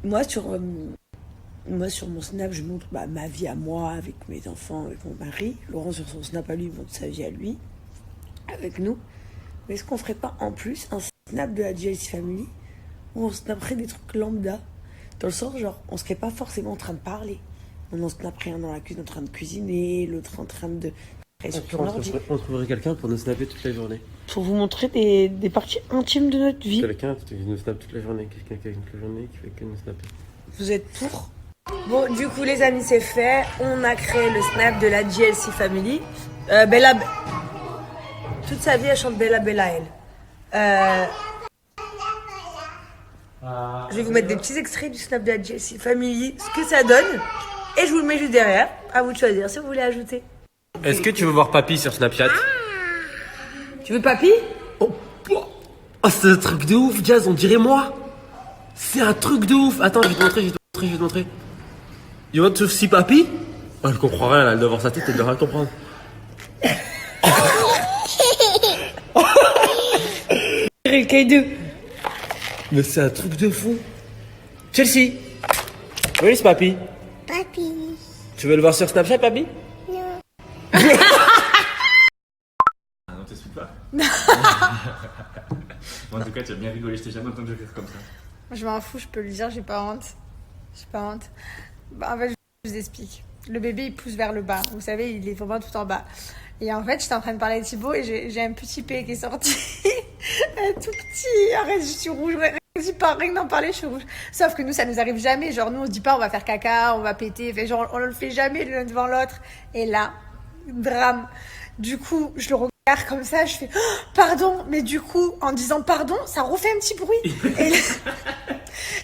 Moi, sur, euh, Moi, sur mon Snap, je montre ma vie à moi, avec mes enfants, avec mon mari. Laurent, sur son Snap à lui, montre sa vie à lui, avec nous. Mais est-ce qu'on ferait pas en plus un Snap de la GLC Family où on snapperait des trucs lambda? Dans le sens, genre, on serait pas forcément en train de parler. On en snapperait un dans la cuisine en train de cuisiner, l'autre en train de travailler sur son ordi. On trouverait quelqu'un pour nous snapper toute la journée. Pour vous montrer des parties intimes de notre vie. Quelqu'un qui nous snappe toute la journée. Quelqu'un qui a toute la journée qui fait que nous snapper. Vous êtes pour? Bon, du coup, les amis, c'est fait. On a créé le Snap de la GLC Family. Bella... Toute sa vie, elle chante Bella Bella, elle. Je vais vous mettre des petits extraits du Snap de la GLC Family, ce que ça donne. Et je vous le mets juste derrière. À vous de choisir si vous voulez ajouter. Est-ce que tu veux voir Papy sur Snapchat? Tu veux papy? Oh, c'est un truc de ouf, Jazz, on dirait moi. C'est un truc de ouf. Attends, je vais te montrer. You want to see Papy? Oh, elle comprend rien là, elle doit voir sa tête, elle doit rien comprendre. K2. Mais c'est un truc de fou. Chelsea, where is Papy? Papy. Tu veux le voir sur Snapchat, Papy? Non. Ah non, t'expliques pas. Bon, en tout cas, tu as bien rigolé, je t'ai jamais entendu rire comme ça. Je m'en fous, je peux lui dire, j'ai pas honte. J'ai pas honte. Bah, en fait, je vous explique. Le bébé, il pousse vers le bas. Vous savez, il est vraiment tout en bas. Et en fait, j'étais en train de parler de Thibaut et j'ai un petit P qui est sorti. Un tout petit. Arrête, je suis rouge. Rien que d'en parler, je suis rouge. Sauf que nous, ça nous arrive jamais. Genre, nous, on se dit pas, on va faire caca, on va péter. Enfin, genre, on le fait jamais l'un devant l'autre. Et là, drame. Du coup, je le regarde comme ça, je fais oh, pardon. Mais du coup, en disant pardon, ça refait un petit bruit.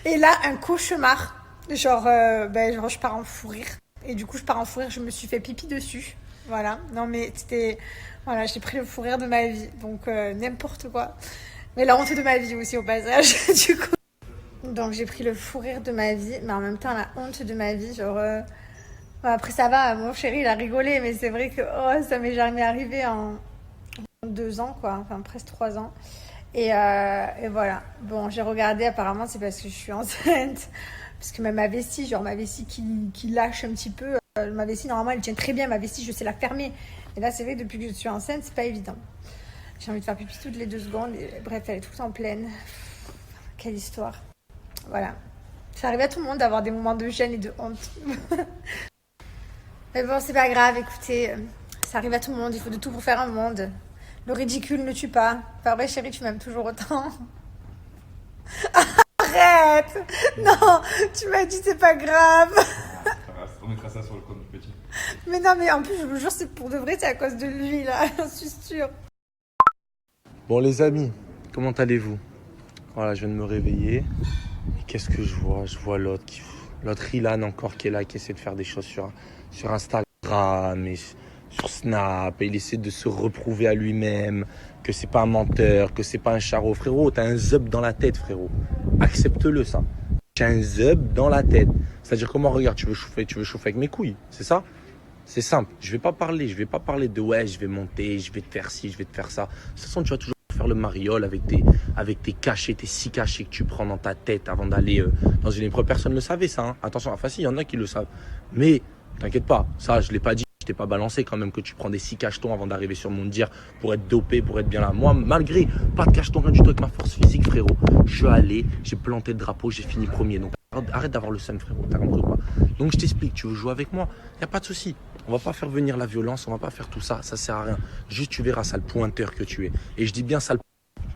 Et là, un cauchemar. Genre, genre, je pars en fou rire. Et du coup, je pars en fou rire, je me suis fait pipi dessus. Voilà. Non, mais c'était. Voilà, j'ai pris le fou rire de ma vie. Donc, n'importe quoi. Mais la honte de ma vie aussi, au passage. Du coup. Donc, j'ai pris le fou rire de ma vie, mais en même temps, la honte de ma vie. Genre. Bon, après, ça va, mon chéri, il a rigolé, mais c'est vrai que oh, ça m'est jamais arrivé en 2 ans, quoi. Enfin, presque 3 ans. Et voilà. Bon, j'ai regardé, apparemment, c'est parce que je suis enceinte. Parce que même ma vessie, genre ma vessie qui lâche un petit peu. Ma vessie, normalement, elle tient très bien. Ma vessie, je sais la fermer. Et là, c'est vrai que depuis que je suis enceinte, c'est pas évident. J'ai envie de faire pipi toutes les 2 secondes. Et, bref, elle est tout le temps pleine. Quelle histoire. Voilà. Ça arrive à tout le monde d'avoir des moments de gêne et de honte. Mais bon, c'est pas grave, écoutez. Ça arrive à tout le monde. Il faut de tout pour faire un monde. Le ridicule ne tue pas. Enfin, ouais, chérie, tu m'aimes toujours autant. Arrête! Non, tu m'as dit c'est pas grave. On mettra ça sur le compte du petit. Mais non, mais en plus, je vous jure, c'est pour de vrai, c'est à cause de lui, là. J'en suis sûre. Bon les amis, comment allez-vous? Voilà, je viens de me réveiller. Et qu'est-ce que je vois? Je vois l'autre Ilan encore qui est là, qui essaie de faire des choses sur Instagram et sur Snap. Et il essaie de se reprouver à lui-même que c'est pas un menteur, que c'est pas un charreau. Frérot, t'as un zub dans la tête, frérot. Accepte-le, ça. T'as un zub dans la tête. C'est-à-dire comment, regarde, tu veux chauffer avec mes couilles, c'est ça? C'est simple. Je vais pas parler de ouais, je vais monter, je vais te faire ci, je vais te faire ça. De toute façon, tu vas toujours faire le mariole avec tes cachets, tes 6 cachets que tu prends dans ta tête avant d'aller dans une épreuve. Personne ne le savait, ça. Hein. Attention, enfin si, il y en a qui le savent. Mais t'inquiète pas, ça, je l'ai pas dit. Je t'ai pas balancé quand même que tu prends des 6 cachetons avant d'arriver sur mon dire pour être dopé, pour être bien là. Moi, malgré pas de cacheton, rien du tout avec ma force physique, frérot, je suis allé, j'ai planté le drapeau, j'ai fini premier. Donc arrête d'avoir le seum, frérot, t'as compris ou pas? Donc je t'explique, tu veux jouer avec moi, y a pas de souci. On va pas faire venir la violence, on va pas faire tout ça, ça sert à rien. Juste tu verras, sale pointeur que tu es. Et je dis bien sale.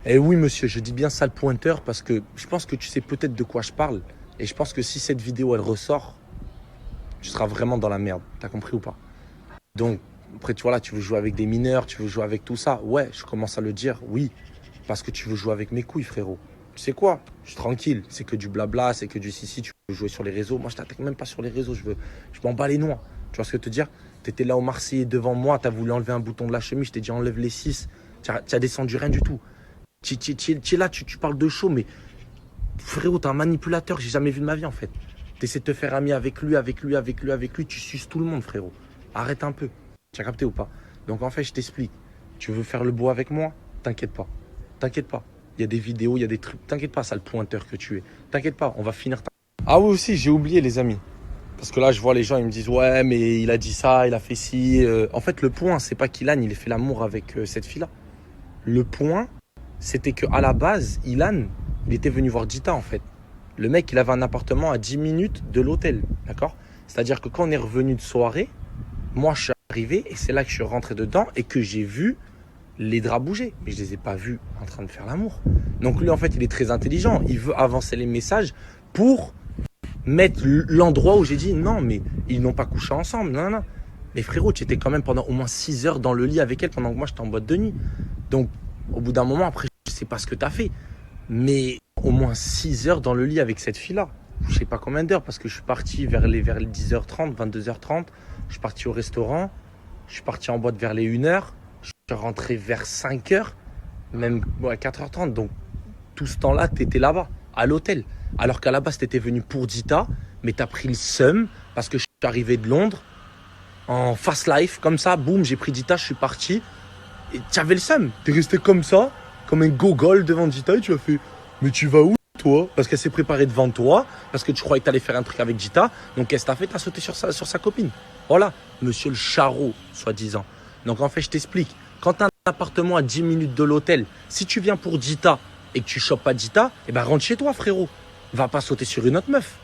Eh oui monsieur, je dis bien sale pointeur parce que je pense que tu sais peut-être de quoi je parle. Et je pense que si cette vidéo elle ressort, tu seras vraiment dans la merde. T'as compris ou pas? Donc après tu vois là, tu veux jouer avec des mineurs, tu veux jouer avec tout ça. Ouais, je commence à le dire, oui. Parce que tu veux jouer avec mes couilles, frérot. Tu sais quoi? Je suis tranquille, c'est que du blabla, c'est que du si tu veux jouer sur les réseaux. Moi je t'attaque même pas sur les réseaux, je m'en bats les noix. Tu vois ce que je veux te dire? T'étais là au Marseillais devant moi, t'as voulu enlever un bouton de la chemise, je t'ai dit enlève les 6. Tu as descendu rien du tout. Tu es là, tu parles de chaud, mais frérot, t'es un manipulateur que j'ai jamais vu de ma vie en fait. T'essaies de te faire ami avec lui, tu suces tout le monde, frérot. Arrête un peu. Tu as capté ou pas? Donc en fait, je t'explique. Tu veux faire le beau avec moi? T'inquiète pas. T'inquiète pas. Il y a des vidéos, il y a des trucs. T'inquiète pas, sale pointeur que tu es. T'inquiète pas, on va finir ta Ah oui aussi, j'ai oublié les amis. Parce que là, je vois les gens, ils me disent ouais, mais il a dit ça, il a fait ci. En fait, le point, c'est pas qu'Ilan, il ait fait l'amour avec cette fille-là. Le point, c'était qu'à la base, Ilan, il était venu voir Dita en fait. Le mec, il avait un appartement à 10 minutes de l'hôtel, d'accord? C'est-à-dire que quand on est revenu de soirée, moi, je suis arrivé et c'est là que je suis rentré dedans et que j'ai vu les draps bouger. Mais je les ai pas vus en train de faire l'amour. Donc lui, en fait, il est très intelligent. Il veut avancer les messages pour mettre l'endroit où j'ai dit non, mais ils n'ont pas couché ensemble. Non, non, non. Mais frérot, tu étais quand même pendant au moins 6 heures dans le lit avec elle pendant que moi, j'étais en boîte de nuit. Donc, au bout d'un moment, après, je sais pas ce que tu as fait. Mais au moins 6 heures dans le lit avec cette fille-là. Je sais pas combien d'heures parce que je suis parti vers les 10h30, 22h30. Je suis parti au restaurant. Je suis parti en boîte vers les 1h. Je suis rentré vers 5h, même ouais, 4h30. Donc, tout ce temps-là, tu étais là-bas, à l'hôtel. Alors qu'à la base, tu étais venu pour Dita, mais tu as pris le seum parce que je suis arrivé de Londres en fast life, comme ça, boum, j'ai pris Dita, je suis parti. Et tu avais le seum. Tu es resté comme ça, comme un gogol devant Dita et tu as fait mais tu vas où toi? Parce qu'elle s'est préparée devant toi, parce que tu croyais que tu allais faire un truc avec Dita. Donc qu'est-ce que tu as fait? Tu as sauté sur sa copine. Voilà, monsieur le charreau, soi-disant. Donc en fait, je t'explique. Quand tu as un appartement à 10 minutes de l'hôtel, si tu viens pour Dita et que tu chopes pas Dita, eh ben rentre chez toi, frérot. Va pas sauter sur une autre meuf.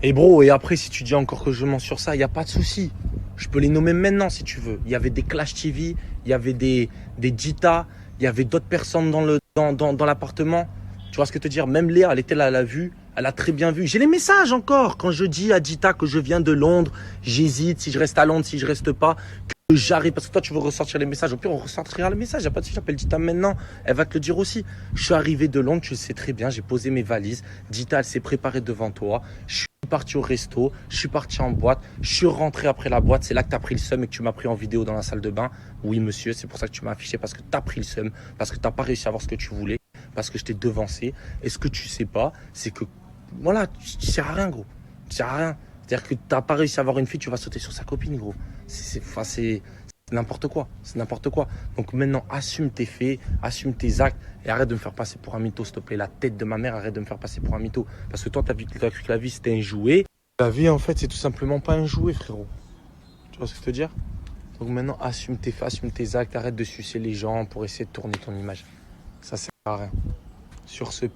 Et bro, et après, si tu dis encore que je mens sur ça, il n'y a pas de souci. Je peux les nommer maintenant si tu veux. Il y avait des Clash TV, il y avait des Dita, il y avait d'autres personnes dans l'appartement. Tu vois ce que je veux te dire? Même Léa, elle était là, elle a vu, elle a très bien vu. J'ai les messages encore. Quand je dis à Dita que je viens de Londres, j'hésite si je reste à Londres, si je reste pas, que j'arrive. Parce que toi, tu veux ressortir les messages. Au pire, on ressortira le message. Il n'y a pas de souci, j'appelle Dita maintenant. Elle va te le dire aussi. Je suis arrivé de Londres, tu le sais très bien. J'ai posé mes valises. Dita, elle s'est préparée devant toi. Je suis parti au resto, je suis parti en boîte, je suis rentré après la boîte, c'est là que tu as pris le seum et que tu m'as pris en vidéo dans la salle de bain. Oui monsieur, c'est pour ça que tu m'as affiché, parce que tu as pris le seum, parce que tu n'as pas réussi à avoir ce que tu voulais, parce que je t'ai devancé. Et ce que tu sais pas, c'est que voilà, tu sers à rien gros, tu sers à rien. C'est-à-dire que tu n'as pas réussi à avoir une fille, tu vas sauter sur sa copine gros. C'est n'importe quoi, c'est n'importe quoi. Donc maintenant, assume tes faits, assume tes actes et arrête de me faire passer pour un mytho, s'il te plaît. La tête de ma mère, arrête de me faire passer pour un mytho. Parce que toi, t'as cru que la vie, c'était un jouet. La vie, en fait, c'est tout simplement pas un jouet, frérot. Tu vois ce que je veux te dire? Donc maintenant, assume tes faits, assume tes actes, arrête de sucer les gens pour essayer de tourner ton image. Ça sert à rien. Sur ce...